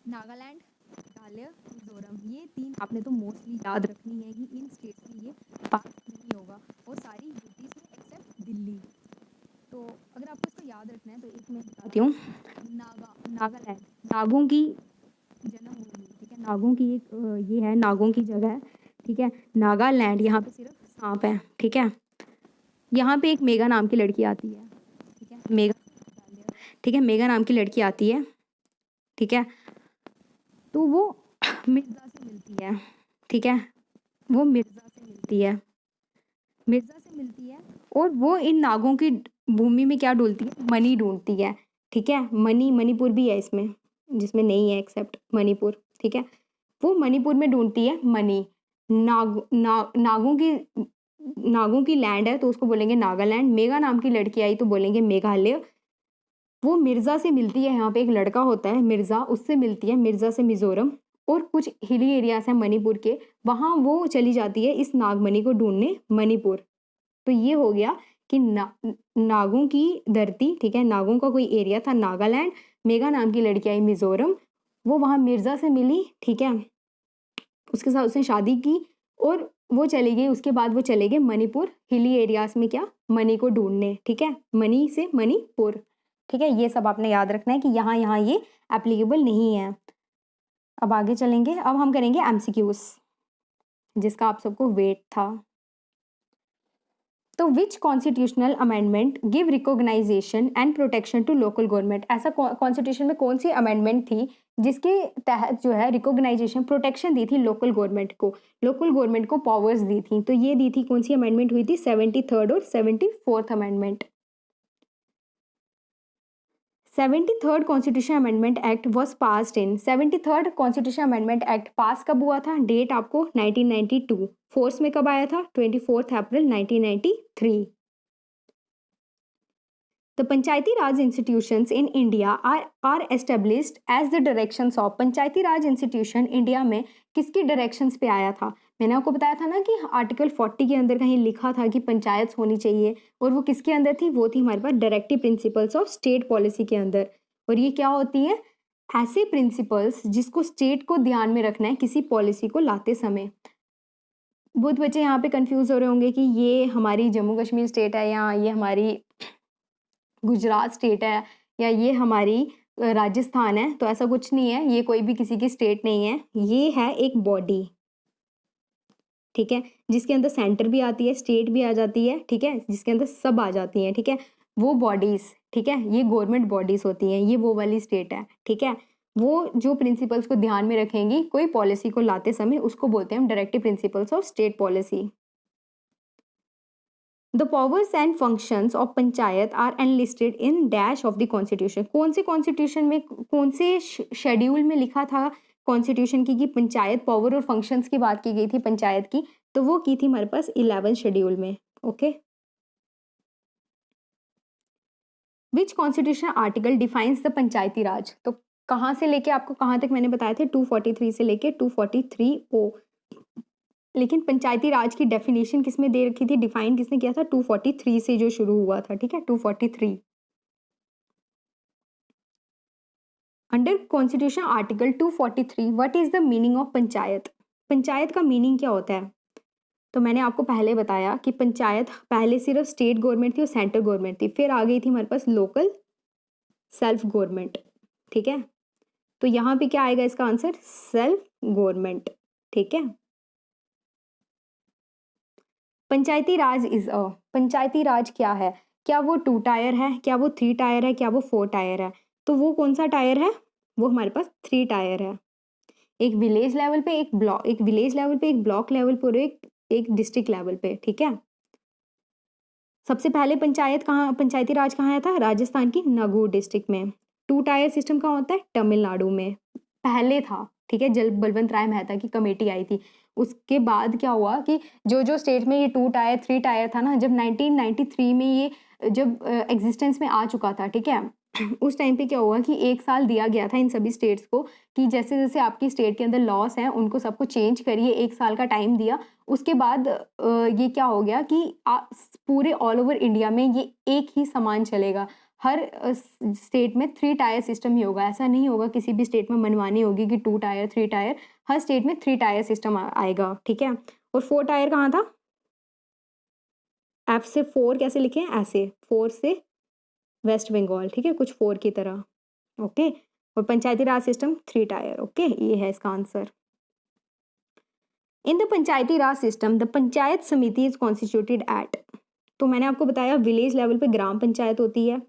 नागालैंड, मेघालय, मिज़ोरम ये 3 आपने तो मोस्टली याद रखनी है कि इन स्टेट्स में ये पास नहीं होगा और सारी यूटीज़ में एक्सेप्ट दिल्ली। तो अगर आपको इसको याद रखना है तो एक मैं बताती हूँ। नागालैंड नागों की जन्मभूमि, ठीक है? नागों की एक ये है, नागों की जगह है, ठीक है? नागालैंड, यहाँ पे सिर्फ सांप है, ठीक है? यहाँ पे एक मेगा नाम की लड़की आती है, ठीक है? मेगा, ठीक है? मेगा नाम की लड़की आती है, ठीक है? तो वो मिर्ज़ा से मिलती है, ठीक है? वो मिर्ज़ा से मिलती है, मिर्ज़ा से मिलती है और वो इन नागों की भूमि में क्या ढूँढती है? मनी ढूँढती है, ठीक है? मणिपुर भी है इसमें, जिसमें नहीं है एक्सेप्ट मणिपुर, ठीक है? वो मणिपुर में ढूँढती है मनी। नागों की लैंड है तो उसको बोलेंगे नागालैंड। मेगा नाम की लड़की आई तो बोलेंगे मेघालय। वो मिर्ज़ा से मिलती है, यहाँ पे एक लड़का होता है मिर्ज़ा, उससे मिलती है, मिर्ज़ा से मिज़ोरम और कुछ हिली एरियाज़ हैं मणिपुर के, वहाँ वो चली जाती है इस नागमणि को ढूँढने मणिपुर। तो ये हो गया कि नागों की धरती, ठीक है? नागों का कोई एरिया था नागालैंड, मेगा नाम की लड़की आई मिज़ोरम, वो वहाँ मिर्ज़ा से मिली, ठीक है? उसके साथ उसने शादी की और वो चली गई, उसके बाद वो चले गए मणिपुर, हिली एरियाज़ में क्या? मनी को ढूँढने, ठीक है? मनी से मणिपुर, ठीक है? ये सब आपने याद रखना है कि यहाँ ये एप्लीकेबल नहीं है। अब आगे चलेंगे, अब हम करेंगे एमसीक्यूज़, जिसका आप सबको वेट था। तो which constitutional amendment give recognisation and protection to local government? ऐसा कॉन्स्टिट्यूशन में कौन सी अमेंडमेंट थी जिसके तहत जो है रिकॉग्नाइजेशन, प्रोटेक्शन दी थी लोकल गवर्नमेंट को पावर्स दी थी? तो ये दी थी, कौन सी अमेंडमेंट हुई थी? 73rd और 74th amendment. 73rd constitution amendment act was passed in, 73rd constitution amendment act पास कब हुआ था? डेट आपको 1992, फोर्स में कब आया था? 24 April 1993। The Panchayati Raj institutions in India are established as the directions of, Panchayati Raj institution India में किसकी डायरेक्शंस पे आया था? मैंने आपको बताया था ना कि आर्टिकल 40 के अंदर कहीं लिखा था कि पंचायत होनी चाहिए, और वो किसके अंदर थी? वो थी हमारे पास directive principles of state policy के अंदर। और ये क्या होती है? ऐसे प्रिंसिपल्स जिसको स्टेट को ध्यान में रखना है किसी पॉलिसी को लाते समय। बहुत बच्चे यहाँ पे कंफ्यूज हो रहे होंगे कि ये हमारी जम्मू कश्मीर स्टेट है या ये हमारी गुजरात स्टेट है या ये हमारी राजस्थान है। तो ऐसा कुछ नहीं है, ये कोई भी किसी की स्टेट नहीं है, ये है एक बॉडी, ठीक है? जिसके अंदर सेंटर भी आती है, स्टेट भी आ जाती है, ठीक है? जिसके अंदर सब आ जाती हैं, ठीक है? वो बॉडीज, ठीक है? ये गवर्नमेंट बॉडीज होती हैं, ये वो वाली स्टेट है, ठीक है? वो जो प्रिंसिपल्स को ध्यान में रखेंगी कोई पॉलिसी को लाते समय, उसको बोलते हैं हम directive principles of state policy. The powers and functions of panchayat are enlisted in dash of the constitution। कौन से कॉन्स्टिट्यूशन में, कौन से शेड्यूल में लिखा था कॉन्स्टिट्यूशन की कि पंचायत पावर और फंक्शंस की बात की गई थी पंचायत की? तो वो की थी हमारे पास 11 शेड्यूल में, okay? Which constitution article defines the panchayati raj? तो कहाँ से लेके आपको कहाँ तक मैंने बताए थे? 243 से लेके 243O। लेकिन पंचायती राज की डेफिनेशन किसमें दे रखी थी, डिफाइन किसने किया था? 243 से जो शुरू हुआ था, ठीक है? 243 under constitution article 243 what is the meaning of panchayat? Panchayat का मीनिंग क्या होता है? तो मैंने आपको पहले बताया कि पंचायत पहले सिर्फ स्टेट गवर्नमेंट थी और सेंट्रल गवर्नमेंट थी, फिर आ गई थी हमारे पास लोकल सेल्फ गवर्नमेंट, ठीक है? तो यहाँ पे क्या आएगा इसका आंसर? सेल्फ गवर्नमेंट, ठीक है? पंचायती राज पंचायती राज क्या है? क्या वो 2 टायर है, क्या वो 3 टायर है, क्या वो 4 टायर है? तो वो कौन सा टायर है? वो हमारे पास 3 टायर है। एक विलेज लेवल पे, एक ब्लॉक, एक विलेज लेवल पे, एक ब्लॉक लेवल पर, एक डिस्ट्रिक्ट लेवल पे, ठीक है? सबसे पहले पंचायती राज कहाँ आया था? राजस्थान की नगौर डिस्ट्रिक्ट में। 2 टायर सिस्टम कहाँ होता है? तमिलनाडु में पहले था, ठीक है, जल बलवंत राय मेहता की कमेटी आई थी। उसके बाद क्या हुआ कि जो स्टेट में ये 2 टायर 3 टायर था ना, जब 1993 में ये जब एग्जिस्टेंस में आ चुका था, ठीक है, उस टाइम पे क्या हुआ कि 1 साल दिया गया था इन सभी स्टेट्स को कि जैसे-जैसे आपकी स्टेट के अंदर लॉस हैं उनको सबको चेंज करिए, 1 साल का टाइम दिया। उसके बाद ये क्या हो गया कि पूरे ऑल ओवर इंडिया में ये एक ही समान चलेगा। हर स्टेट में 3 टायर सिस्टम ही होगा, ऐसा नहीं होगा किसी भी स्टेट में मनमानी होगी कि 2 टायर 3 टायर, हर स्टेट में 3 टायर सिस्टम आएगा, ठीक है। और 4 टायर कहाँ था? एफ से 4 कैसे लिखें? ऐसे 4 से वेस्ट बंगाल, ठीक है, कुछ 4 की तरह, ओके। और पंचायती राज सिस्टम 3 टायर, ओके, ये है इसका answer. In the panchayati Raj system the panchayat समिति इज कॉन्स्टिट्यूटेड एट, तो मैंने आपको बताया विलेज लेवल पे ग्राम पंचायत होती है,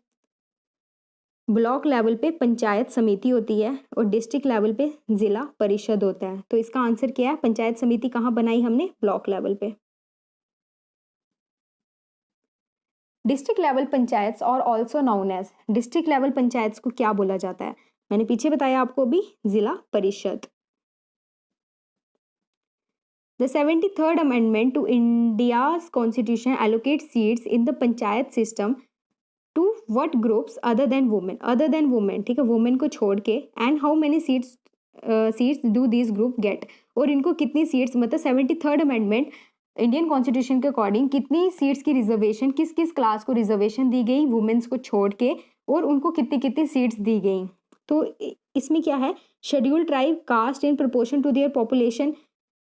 ब्लॉक लेवल पे पंचायत समिति होती है और डिस्ट्रिक्ट लेवल पे जिला परिषद होता है। तो इसका आंसर क्या है? पंचायत समिति कहाँ बनाई हमने? ब्लॉक लेवल पे। डिस्ट्रिक्ट लेवल पंचायत और also known as, district level panchayat को क्या बोला जाता है? मैंने पीछे बताया आपको भी, जिला परिषद। The 73rd Amendment to India's Constitution allocates seats in the panchayat system to what groups other than women? Other than women, ठीक है, women को छोड़ के, and how many seats do these group get? और इनको कितनी सीट्स, मतलब 73rd amendment Indian constitution के अकॉर्डिंग कितनी सीट्स की रिजर्वेशन, किस किस क्लास को रिजर्वेशन दी गई वुमेन्स को छोड़ के, और उनको कितनी कितनी सीट्स दी गई। तो इसमें क्या है? Schedule tribe caste in proportion to their population,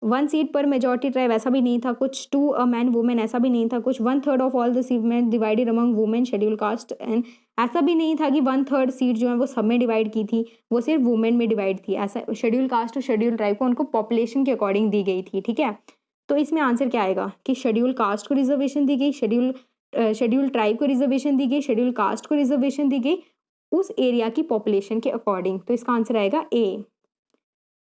1 seat पर मेजॉरिटी ट्राइब ऐसा भी नहीं था कुछ, 2 अ मैन वुमेन ऐसा भी नहीं था कुछ, 1/3 of all the seat divided among women schedule caste, and ऐसा भी नहीं था कि 1/3 सीट जो है वो सब में डिवाइड की थी, वो सिर्फ वुमेन में डिवाइड थी। ऐसा शेड्यूल कास्ट और शेड्यूल ट्राइब को उनको पॉपुलेशन के अकॉर्डिंग दी गई थी, ठीक है। तो इसमें आंसर क्या आएगा कि शेड्यूल कास्ट को रिजर्वेशन दी गई, शेड्यूल ट्राइब को रिजर्वेशन दी गई, शेड्यूल कास्ट को रिजर्वेशन दी गई उस एरिया की पॉपुलेशन के अकॉर्डिंग। तो इसका आंसर आएगा ए।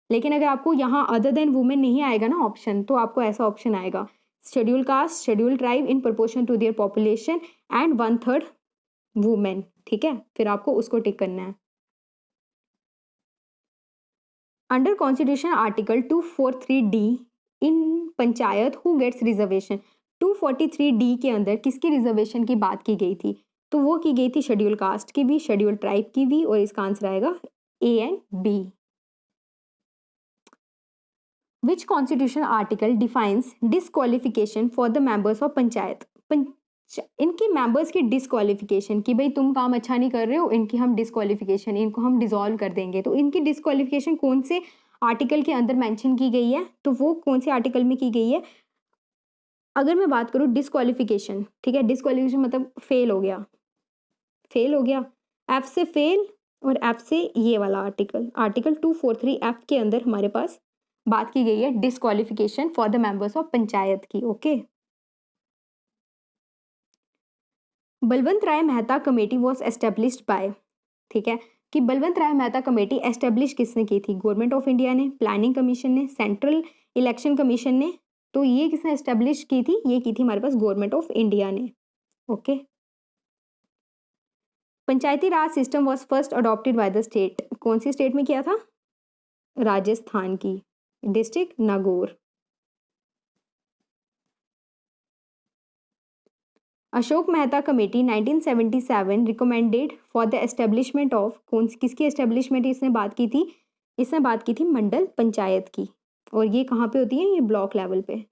लेकिन अगर आपको यहाँ अदर देन वुमेन नहीं आएगा ना ऑप्शन, तो आपको ऐसा ऑप्शन आएगा, schedule caste schedule tribe in proportion to their population and 1/3 women, ठीक है, फिर आपको उसको टिक करना है। Under constitution article 243D in panchayat who gets reservation, 243D के अंदर किसकी रिजर्वेशन की बात की गई थी? तो वो की गई थी शेड्यूल कास्ट की भी, शेड्यूल ट्राइब की भी, और इसका आंसर आएगा A and B. Which constitution article defines disqualification for the members of panchayat? इनके मेंबर्स की डिस्क्वालिफिकेशन कि भाई तुम काम अच्छा नहीं कर रहे हो, इनकी हम डिस्क्वालिफिकेशन, इनको हम डिसॉल्व कर देंगे। तो इनकी डिस्क्वालिफिकेशन कौन से आर्टिकल के अंदर मेंशन की गई है? तो वो कौन से आर्टिकल में की गई है? अगर मैं बात करूँ डिस्क्वालिफिकेशन, ठीक है, डिस्क्वालिफिकेशन मतलब फेल हो गया, फेल हो गया, एफ से फेल और एफ से ये वाला आर्टिकल 243F के अंदर हमारे पास बात की गई है disqualification for the members of panchayat की, okay. Balwant Rai Mehta committee was established by, ठीक है, कि बलवंत राय मेहता कमेटी एस्टेब्लिश किसने की थी? गवर्नमेंट ऑफ इंडिया ने, प्लानिंग कमीशन ने, सेंट्रल इलेक्शन कमीशन ने। तो ये किसने एस्टेब्लिश की थी? ये की थी हमारे पास गवर्नमेंट ऑफ इंडिया ने, okay. Panchayati Raj system was first adopted by the state, कौन सी स्टेट में किया था? राजस्थान की, district Nagaur. Ashok Mehta committee 1977 recommended for the establishment of, कौन किसकी एस्टेब्लिशमेंट इसने बात की थी? इसने बात की थी मंडल पंचायत की, और ये कहाँ पे होती है? ये ब्लॉक लेवल पे।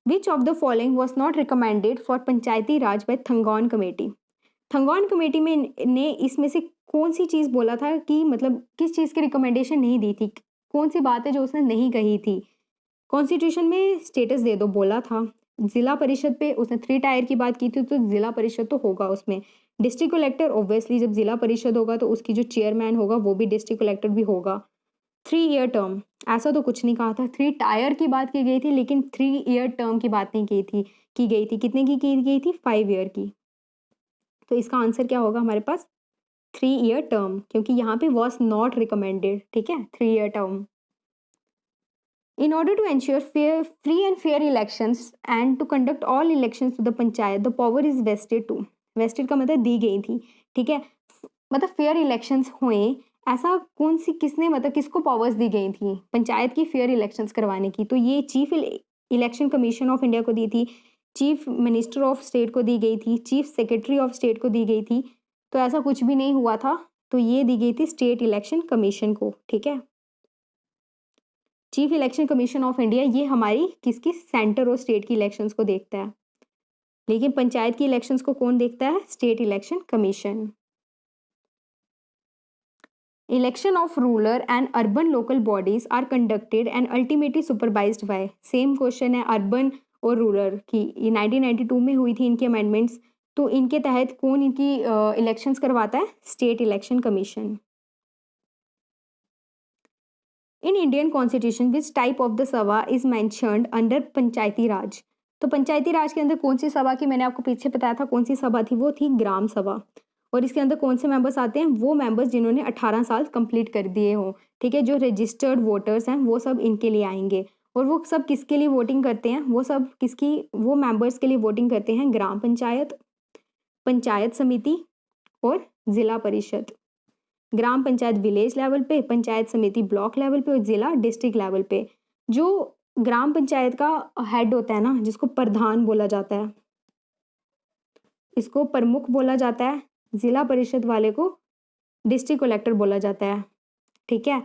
Which of the following was not recommended for panchayati raj by Thungon committee? Thungon committee में ने इसमें से कौन सी चीज़ बोला था कि मतलब किस चीज़ की रिकमेंडेशन नहीं दी थी? कौन सी बात है जो उसने नहीं कही थी? कॉन्स्टिट्यूशन में स्टेटस दे दो बोला था, जिला परिषद पे उसने 3 टायर की बात की थी, तो जिला परिषद तो होगा उसमें। डिस्ट्रिक्ट कलेक्टर ऑब्वियसली जब जिला परिषद होगा तो उसकी जो चेयरमैन होगा वो भी डिस्ट्रिक्ट कलेक्टर भी होगा। 3 ईयर टर्म ऐसा तो कुछ नहीं कहा था, 3 टायर की बात की गई थी, लेकिन 3 ईयर टर्म की बात नहीं की गई थी। कितने की गई थी? 5 ईयर की। तो इसका आंसर क्या होगा हमारे पास? 3 ईयर टर्म, क्योंकि यहाँ पे वॉज नॉट रिकमेंडेड, ठीक है, 3 year term. In order to ensure free and fair elections and to conduct all elections to the panchayat, the power is vested to, vested का मतलब दी गई थी, ठीक है, मतलब फेयर इलेक्शंस हुए ऐसा कौन सी किसने मतलब किसको पावर्स दी गई थी पंचायत की फेयर इलेक्शंस करवाने की? तो ये chief election commission of India को दी थी, चीफ मिनिस्टर ऑफ स्टेट को दी गई थी, चीफ सेक्रेटरी ऑफ स्टेट को दी गई थी। तो ऐसा कुछ भी नहीं हुआ था, तो ये दी गई थी स्टेट इलेक्शन कमीशन को, ठीक है। Chief election commission of India ये हमारी किसकी सेंटर और स्टेट की इलेक्शंस को देखता है, लेकिन पंचायत की इलेक्शंस को कौन देखता है? State election commission. Election of rural and urban local bodies are conducted and ultimately supervised by, same question है अर्बन और रूरल की, ये 1992 में हुई थी इनकी अमेंडमेंट्स, तो इनके तहत कौन इनकी इलेक्शंस करवाता है? State election commission. In Indian constitution which type of the सभा इज मेंशन्ड अंडर पंचायती राज? तो पंचायती राज के अंदर कौन सी सभा की, मैंने आपको पीछे बताया था कौन सी सभा थी, वो थी ग्राम सभा। और इसके अंदर कौन से मेंबर्स आते हैं? वो मेंबर्स जिन्होंने 18 साल कंप्लीट कर दिए हों, ठीक है। जो रजिस्टर्ड वोटर्स हैं वो सब इनके लिए आएंगे। और वो सब किसके लिए वोटिंग करते हैं? वो सब किसकी, वो मेंबर्स के लिए वोटिंग करते हैं ग्राम पंचायत, पंचायत समिति और जिला परिषद। ग्राम पंचायत विलेज लेवल पे, पंचायत समिति ब्लॉक लेवल पे और जिला डिस्ट्रिक्ट लेवल पे। जो ग्राम पंचायत का हेड होता है ना, जिसको प्रधान बोला जाता है, इसको प्रमुख बोला जाता है। जिला परिषद वाले को डिस्ट्रिक्ट कलेक्टर बोला जाता है, ठीक है।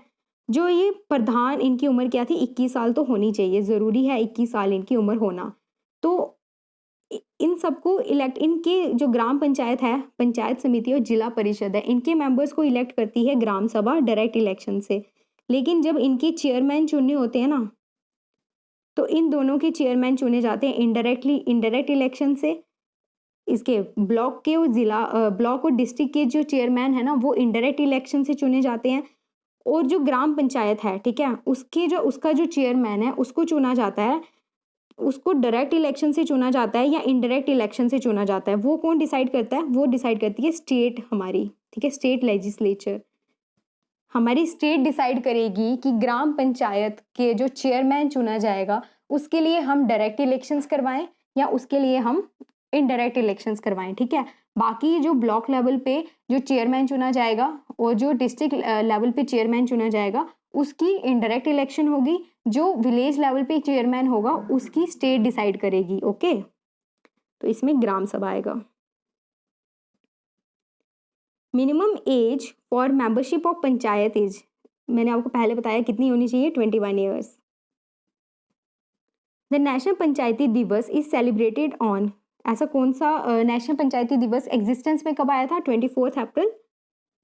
जो ये प्रधान, इनकी उम्र क्या थी? 21 साल तो होनी चाहिए, ज़रूरी है 21 साल इनकी उम्र होना। तो इन सबको इलेक्ट, इनके जो ग्राम पंचायत है, पंचायत समिति और जिला परिषद है, इनके मेंबर्स को इलेक्ट करती है ग्राम सभा डायरेक्ट इलेक्शन से। लेकिन जब इनके चेयरमैन चुनने होते हैं ना, तो इन दोनों के चेयरमैन चुने जाते हैं इनडायरेक्टली, इनडायरेक्ट इलेक्शन से। इसके ब्लॉक के और जिला ब्लॉक और डिस्ट्रिक्ट के जो चेयरमैन है ना, वो इनडायरेक्ट इलेक्शन से चुने जाते हैं। और जो ग्राम पंचायत है, ठीक है, उसका जो चेयरमैन है उसको चुना जाता है, उसको डायरेक्ट इलेक्शन से चुना जाता है या इनडायरेक्ट इलेक्शन से चुना जाता है। वो कौन डिसाइड करता है? वो डिसाइड करती है स्टेट हमारी, ठीक है, स्टेट लेजिस्लेचर। हमारी स्टेट डिसाइड करेगी कि ग्राम पंचायत के जो चेयरमैन चुना जाएगा उसके लिए हम डायरेक्ट इलेक्शंस करवाएं या उसके लिए हम इनडायरेक्ट इलेक्शंस करवाएं, ठीक है। बाकी जो ब्लॉक लेवल पे जो चेयरमैन चुना जाएगा और जो डिस्ट्रिक्ट लेवल पे चेयरमैन चुना जाएगा उसकी इनडायरेक्ट इलेक्शन होगी। जो विलेज लेवल पे चेयरमैन होगा उसकी स्टेट डिसाइड करेगी, ओके। तो इसमें ग्राम सभा आएगा। Minimum age for membership of panchayat is, मैंने आपको पहले बताया कितनी होनी चाहिए? 21 ईयर्स। द नेशनल पंचायती दिवस इज सेलिब्रेटेड ऑन, ऐसा कौन सा नेशनल पंचायती दिवस एग्जिस्टेंस में कब आया था? 24 अप्रैल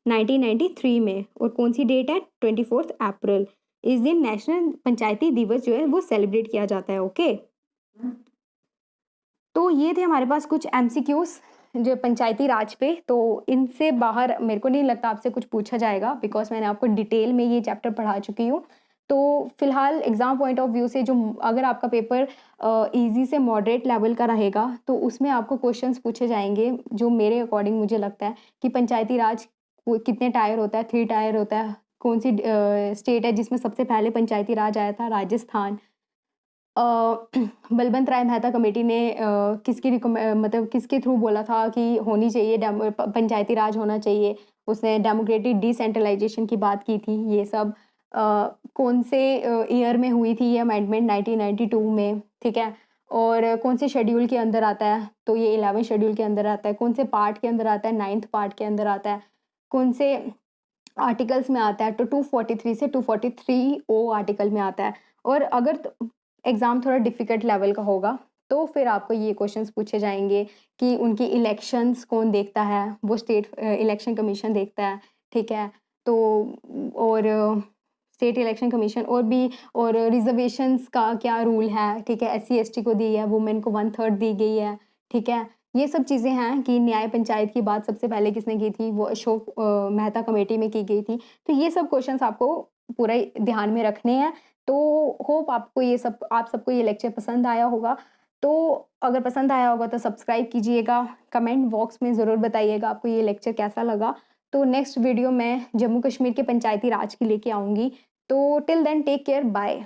1993 में। और कौन सी डेट है? 24 अप्रैल। इस दिन नेशनल पंचायती दिवस जो है वो सेलिब्रेट किया जाता है, ओके। तो ये थे हमारे पास कुछ एमसीक्यूज जो पंचायती राज पे। तो इनसे बाहर मेरे को नहीं लगता आपसे कुछ पूछा जाएगा, बिकॉज मैंने आपको डिटेल में ये चैप्टर पढ़ा चुकी हूँ। तो फिलहाल एग्जाम पॉइंट ऑफ व्यू से जो अगर आपका पेपर इजी से मॉडरेट लेवल का रहेगा तो उसमें आपको क्वेश्चंस पूछे जाएंगे जो मेरे अकॉर्डिंग मुझे लगता है कि पंचायती राज कितने टायर होता है? 3 टायर होता है। कौन सी स्टेट है जिसमें सबसे पहले पंचायती राज आया था? राजस्थान। बलवंत राय मेहता कमेटी ने मतलब किसके थ्रू बोला था कि होनी चाहिए पंचायती राज होना चाहिए? उसने डेमोक्रेटिक डिसेंट्रलाइजेशन की बात की थी। ये सब कौन से ईयर में हुई थी ये अमेंडमेंट? 1992 में, ठीक है। और कौन से शेड्यूल के अंदर आता है? तो ये 11 शेड्यूल के अंदर आता है। कौन से पार्ट के अंदर आता है? 9th पार्ट के अंदर आता है। कौन से आर्टिकल्स में आता है? तो 243 से 243 ओ आर्टिकल में आता है। और अगर एग्ज़ाम थोड़ा डिफ़िकल्ट लेवल का होगा तो फिर आपको ये क्वेश्चंस पूछे जाएंगे कि उनकी इलेक्शंस कौन देखता है? वो स्टेट इलेक्शन कमीशन देखता है, ठीक है। तो और स्टेट इलेक्शन कमीशन और रिजर्वेशंस का क्या रूल है, ठीक है। SC ST को दी है, वुमेन को 1/3 दी गई है, ठीक है। ये सब चीज़ें हैं कि न्याय पंचायत की बात सबसे पहले किसने की थी? वो अशोक मेहता कमेटी में की गई थी। तो ये सब क्वेश्चंस आपको पूरा ध्यान में रखने हैं। तो होप आपको आप सबको ये लेक्चर पसंद आया होगा। तो अगर पसंद आया होगा तो सब्सक्राइब कीजिएगा, कमेंट बॉक्स में ज़रूर बताइएगा आपको ये लेक्चर कैसा लगा। तो नेक्स्ट वीडियो मैं जम्मू कश्मीर के पंचायती राज की लेके आऊँगी। तो till then take care, bye.